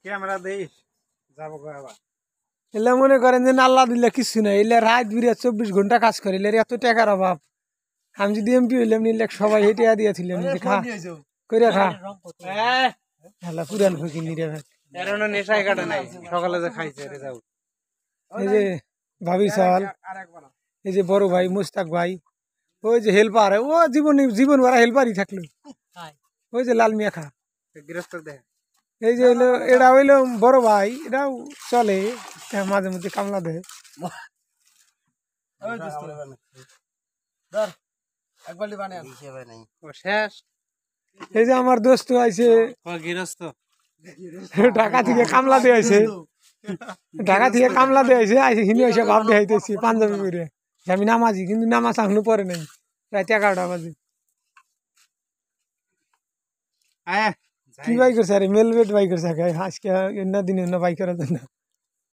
camera দেইস যাবো আবার এলে মনে করেন যে আল্লাহ দিলে কিছু নাই এলে রাত বিরে 24 ঘন্টা কাজ করে এলে এত টাকার অভাব আমি যদি এমপি হইলাম নিলে সবাই হেঁটে দিয়েছিলাম খা করে খা হেলা পুরান ফকির নিরে ভাই এরনো নেশায় কাটে নাই সকালে যে খাইছে রে যাও এই যে ভাবি সাল এই যে বড় ভাই মুস্তাক ভাই ওই যে হেল্পার ও জীবন ভরা হেল্পারই থাকলো ওই যে লাল মিয়া খা গৃহস্থ দেখ এই যে হইলো এটা হইলো বড় ভাই এটাও চলে মাঝে মধ্যে কামলা দেয় শেষ এই যে আমার দোস্ত আইছে গৃহস্থ ঢাকা থেকে কামলা দিয়ে আইছে ঢাকা থেকে কামলা দিয়ে আইছে আইসে হিন্দু এসে ভাব দেখাইতেছি পাঞ্জাবি করে আমি নামাজি কিন্তু নামাজ এখনো পরে নাই রাত 11টা বাজে কি বাই করছে আরে মেলবেট বাই করছে আজকে দিনে বাই করার জন্য